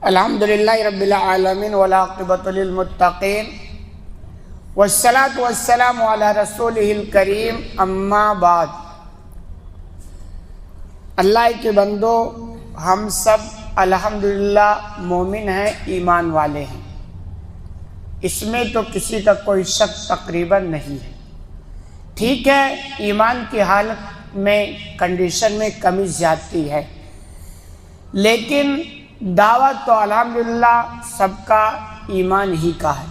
الحمدللہ رب العالمین والعاقبۃ للمتقین والصلاۃ والسلام علی رسولہ الکریم اما بعد۔ اللہ کے بندو، ہم سب الحمدللہ مومن ہیں، ایمان والے ہیں، اس میں تو کسی کا کوئی شک تقریباً نہیں ہے۔ ٹھیک ہے، ایمان کی حالت میں کنڈیشن میں کمی زیادتی ہے، لیکن دعویٰ تو الحمدللہ سب کا ایمان ہی کا ہے۔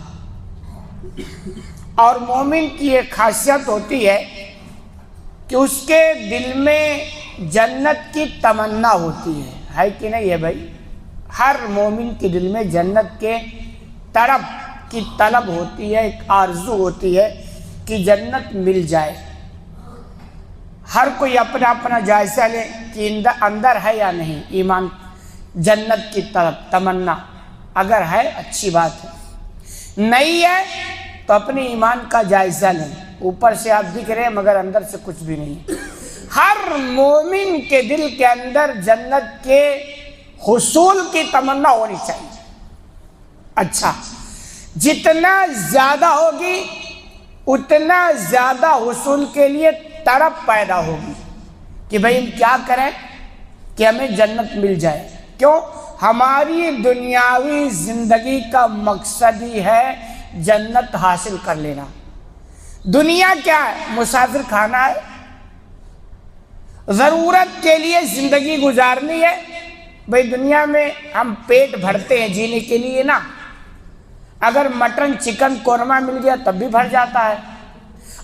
اور مومن کی ایک خاصیت ہوتی ہے کہ اس کے دل میں جنت کی تمنا ہوتی ہے کہ نہیں ہے بھائی؟ ہر مومن کے دل میں جنت کے طلب ہوتی ہے، ایک آرزو ہوتی ہے کہ جنت مل جائے۔ ہر کوئی اپنا اپنا جائزہ لے کہ اندر ہے یا نہیں ایمان، جنت کی طرف تمنا۔ اگر ہے اچھی بات ہے، نہیں ہے تو اپنے ایمان کا جائزہ لیں۔ اوپر سے آپ دکھ رہے ہیں مگر اندر سے کچھ بھی نہیں۔ ہر مومن کے دل کے اندر جنت کے حصول کی تمنا ہونی چاہیے۔ اچھا، جتنا زیادہ ہوگی اتنا زیادہ حصول کے لیے طرف پیدا ہوگی کہ بھئی ہم کیا کریں کہ ہمیں جنت مل جائے۔ کیوں؟ ہماری دنیاوی زندگی کا مقصد ہی ہے جنت حاصل کر لینا۔ دنیا کیا ہے؟ مسافر کھانا ہے، ضرورت کے لیے زندگی گزارنی ہے۔ بھئی دنیا میں ہم پیٹ بھرتے ہیں جینے کے لیے نا، اگر مٹن چکن قورمہ مل گیا تب بھی بھر جاتا ہے،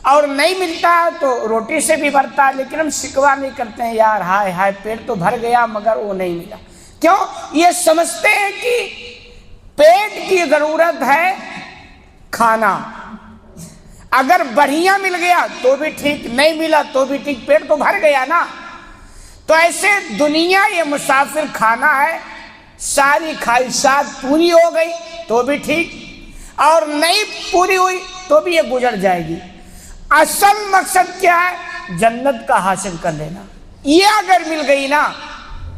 اور نہیں ملتا تو روٹی سے بھی بھرتا ہے، لیکن ہم شکوہ نہیں کرتے ہیں یار ہائے ہائے پیٹ تو بھر گیا مگر وہ نہیں ملا۔ کیوں؟ یہ سمجھتے ہیں کہ پیٹ کی ضرورت ہے کھانا، اگر بڑھیا مل گیا تو بھی ٹھیک، نہیں ملا تو بھی ٹھیک، پیٹ تو بھر گیا نا۔ تو ایسے دنیا یہ مسافر کھانا ہے، ساری خواہشات پوری ہو گئی تو بھی ٹھیک، اور نہیں پوری ہوئی تو بھی یہ گزر جائے گی۔ اصل مقصد کیا ہے؟ جنت کا حاصل کر لینا۔ یہ اگر مل گئی نا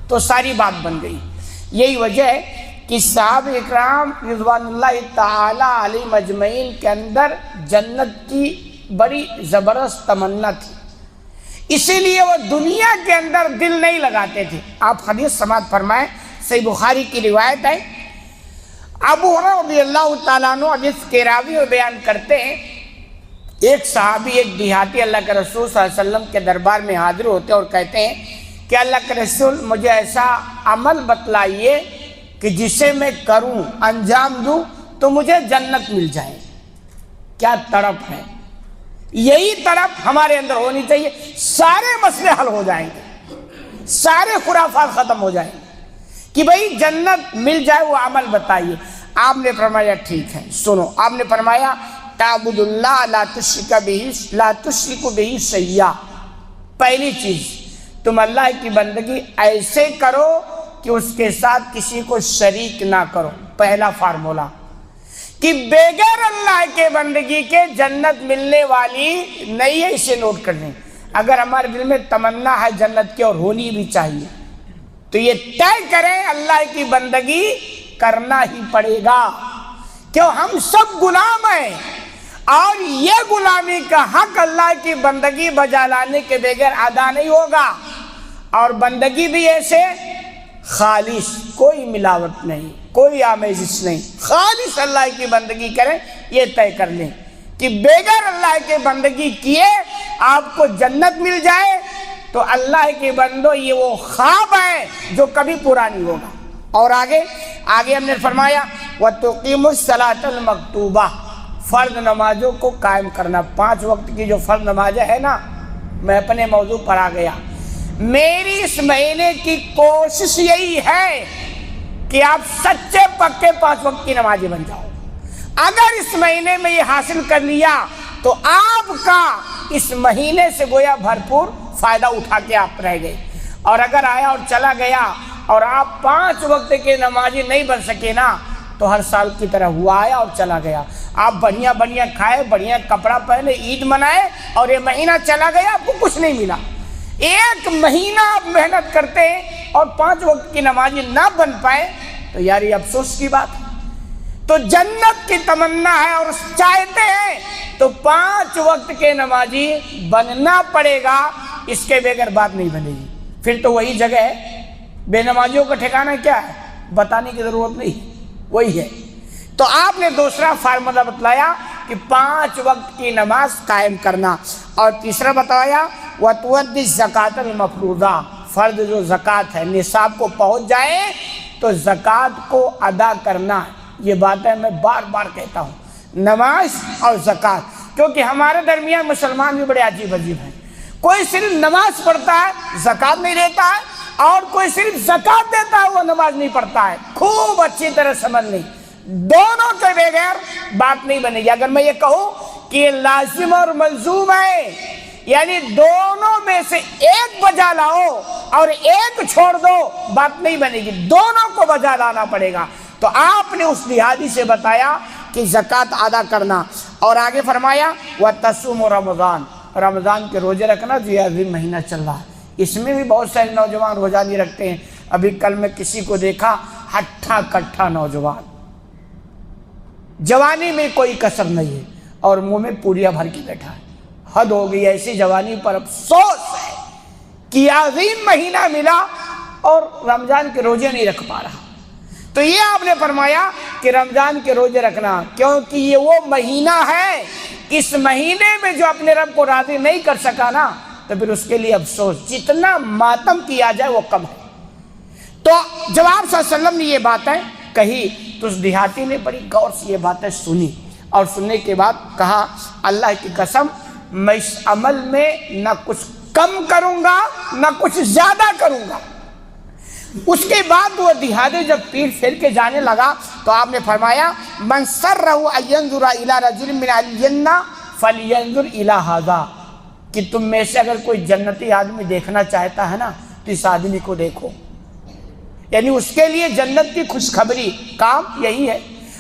تو ساری بات بن گئی۔ یہی وجہ ہے کہ صحابہ اکرام رضوان اللہ تعالی علیہ مجمعین کے اندر جنت کی بڑی زبردست تمنا تھی، اسی لیے وہ دنیا کے اندر دل نہیں لگاتے تھے۔ آپ حدیث سماعت فرمائیں، صحیح بخاری کی روایت ہے، ابو ہریرہ رضی اللہ تعالیٰ عنہ حدیث کے راوی میں بیان کرتے ہیں، ایک صحابی ایک دیہاتی اللہ کے رسول صلی اللہ علیہ وسلم کے دربار میں حاضر ہوتے اور کہتے ہیں کہ اللہ کے رسول مجھے ایسا عمل بتلائیے کہ جسے میں کروں انجام دوں تو مجھے جنت مل جائے۔ کیا تڑپ ہے! یہی تڑپ ہمارے اندر ہونی چاہیے، سارے مسئلے حل ہو جائیں گے، سارے خرافات ختم ہو جائیں گے کہ بھئی جنت مل جائے، وہ عمل بتائیے۔ آپ نے فرمایا ٹھیک ہے سنو، آپ نے فرمایا تعبد اللہ لا تشرک بہ شیئا۔ پہلی چیز، تم اللہ کی بندگی ایسے کرو کہ اس کے ساتھ کسی کو شریک نہ کرو۔ پہلا فارمولہ کہ بغیر اللہ کے بندگی کے جنت ملنے والی نہیں ہے، اسے نوٹ کر لیں۔ اگر ہمارے دل میں تمنا ہے جنت کی اور ہونی بھی چاہیے تو یہ طے کریں اللہ کی بندگی کرنا ہی پڑے گا، کیوں ہم سب غلام ہیں، اور یہ غلامی کا حق اللہ کی بندگی بجا لانے کے بغیر ادا نہیں ہوگا۔ اور بندگی بھی ایسے خالص، کوئی ملاوٹ نہیں، کوئی آمیزش نہیں، خالص اللہ کی بندگی کریں۔ یہ طے کر لیں کہ بغیر اللہ کی بندگی کیے آپ کو جنت مل جائے تو اللہ کے بندو یہ وہ خواب ہے جو کبھی پورا نہیں ہوگا۔ اور آگے ہم نے فرمایا وَتُقِيمُ الصَّلَاةَ الْمَكْتُوبَةَ، فرض نمازوں کو قائم کرنا۔ 5 وقت کی جو فرض نمازیں ہیں نا، میں اپنے موضوع پر آ گیا۔ میری اس مہینے کی کوشش یہی ہے کہ آپ سچے پکے 5 وقت کی نمازی بن جاؤ۔ اگر اس مہینے میں یہ حاصل کر لیا تو آپ کا اس مہینے سے گویا بھرپور فائدہ اٹھا کے آپ رہ گئے۔ اور اگر آیا اور چلا گیا اور آپ 5 وقت کے نمازی نہیں بن سکے نا تو ہر سال کی طرح ہوا آیا اور چلا گیا۔ آپ بڑھیا کھائے، بڑھیا کپڑا پہنے، عید منائے، اور یہ مہینہ چلا گیا، آپ کو کچھ نہیں ملا۔ ایک مہینہ آپ محنت کرتے ہیں اور 5 وقت کی نمازی نہ بن پائے تو یار یہ افسوس کی بات ہے۔ تو جنت کی تمنا ہے اور چاہتے ہیں تو 5 وقت کے نمازی بننا پڑے گا، اس کے بغیر بات نہیں بنے گی۔ پھر تو وہی جگہ ہے، بے نمازیوں کا ٹھکانہ کیا ہے بتانے کی ضرورت نہیں، وہی ہے۔ تو آپ نے دوسرا فارمولہ بتلایا کہ 5 وقت کی نماز قائم کرنا، اور تیسرا بتایا وَتُؤَدِّي الزَّكَاةَ الْمَفْرُوضَةَ، فرض جو زکوٰۃ ہے نصاب کو پہنچ جائے تو زکوٰۃ کو ادا کرنا۔ یہ باتیں میں بار بار کہتا ہوں، نماز اور زکوٰۃ، کیونکہ ہمارے درمیان مسلمان بھی بڑے عجیب عجیب ہیں۔ کوئی صرف نماز پڑھتا ہے زکوٰۃ نہیں دیتا ہے، اور کوئی صرف زکوٰۃ دیتا ہے وہ نماز نہیں پڑھتا ہے۔ خوب اچھی طرح سمجھ لیں، دونوں کے بغیر بات نہیں بنے گی۔ اگر میں یہ کہوں کہ یہ لازم اور ملزوم ہے، یعنی دونوں میں سے ایک بجا لاؤ اور ایک چھوڑ دو، بات نہیں بنے گی، دونوں کو بجا لانا پڑے گا۔ تو آپ نے اس دیہاتی سے بتایا کہ زکوٰۃ ادا کرنا، اور آگے فرمایا وَتَصُومُ رمضان، رمضان کے روزے رکھنا، جو یہ عظیم مہینہ چل رہا ہے اس میں بھی بہت سارے نوجوان روزہ نہیں رکھتے ہیں۔ ابھی کل میں کسی کو دیکھا ہٹھا کٹھا نوجوان، جوانی میں کوئی کسر نہیں ہے اور منہ میں پوریاں بھر کے بیٹھا ہے۔ حد ہو گئی، ایسی جوانی پر افسوس ہے کہ عظیم مہینہ ملا اور رمضان کے روزے نہیں رکھ پا رہا۔ تو یہ آپ نے فرمایا کہ رمضان کے روزے رکھنا، کیونکہ یہ وہ مہینہ ہے، اس مہینے میں جو اپنے رب کو راضی نہیں کر سکا نا تو پھر اس کے لیے افسوس، جتنا ماتم کیا جائے وہ کم ہے۔ تو جب آپ صلی اللہ علیہ وسلم نے یہ باتیں کہی تو اس دیہاتی نے بڑی غور سے یہ باتیں سنی، اور سننے کے بعد کہا اللہ کی قسم میں اس عمل میں نہ کچھ کم کروں گا نہ کچھ زیادہ کروں گا۔ اس کے بعد وہ دیہاتی جب پیٹ پھیر کے جانے لگا تو آپ نے فرمایا من سرہ ان ینظر الی رجل من اہل الجنہ فلینظر الی ھذا، کہ تم میں سے اگر کوئی جنتی آدمی دیکھنا چاہتا ہے نا تو اس آدمی کو دیکھو، یعنی اس کے لیے جنت کی خوشخبری کام یہی ہے۔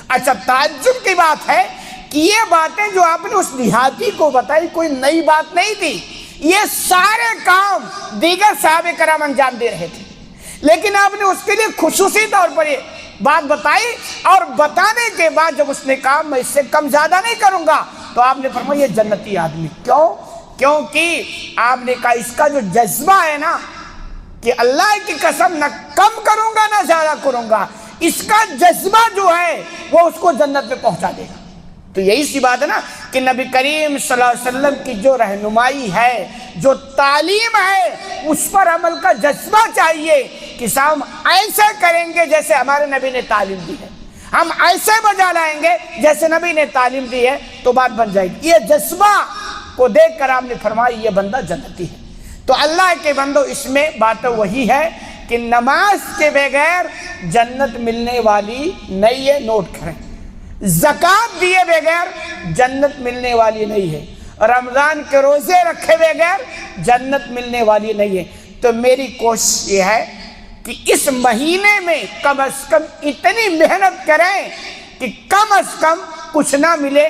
اچھا تعجب کی بات ہے کہ یہ باتیں جو آپ نے اس دیہاتی کو بتائی کوئی نئی بات نہیں تھی، یہ سارے کام دیگر صحابہ کرام انجام دے رہے تھے، لیکن آپ نے اس کے لیے خصوصی طور پر یہ بات بتائی، اور بتانے کے بعد جب اس نے کہا میں اس سے کم زیادہ نہیں کروں گا تو آپ نے فرمایا یہ جنتی آدمی۔ کیوں؟ کیونکہ آپ نے کہا اس کا جو جذبہ ہے نا کہ اللہ کی قسم نہ کم کروں گا نہ زیادہ کروں گا، اس کا جذبہ جو ہے وہ اس کو جنت میں پہنچا دے گا۔ تو یہی سی بات ہے نا کہ نبی کریم صلی اللہ علیہ وسلم کی جو رہنمائی ہے، جو تعلیم ہے، اس پر عمل کا جذبہ چاہیے کہ ہم ایسے کریں گے جیسے ہمارے نبی نے تعلیم دی ہے، ہم ایسے بجا لائیں گے جیسے نبی نے تعلیم دی ہے تو بات بن جائے گی۔ یہ جذبہ کو دیکھ کر آپ نے فرمایا یہ بندہ جنتی ہے۔ تو اللہ کے بندو اس میں بات وہی ہے کہ نماز کے بغیر جنت ملنے والی نہیں ہے، نوٹ کریں۔ زکوٰۃ دیے بغیر جنت ملنے والی نہیں ہے، رمضان کے روزے رکھے بغیر جنت ملنے والی نہیں ہے۔ تو میری کوشش یہ ہے کہ اس مہینے میں کم از کم اتنی محنت کریں کہ کم از کم کچھ نہ ملے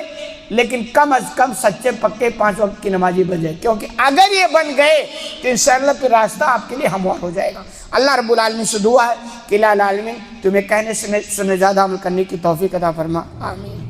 لیکن کم از کم سچے پکے 5 وقت کی نمازی بن جائے، کیونکہ اگر یہ بن گئے تو انشاءاللہ پھر راستہ آپ کے لیے ہموار ہو جائے گا۔ اللہ رب العالمین سے دعا ہے کہ الہ العالمین تمہیں کہنے سے زیادہ عمل کرنے کی توفیق عطا فرما، آمین۔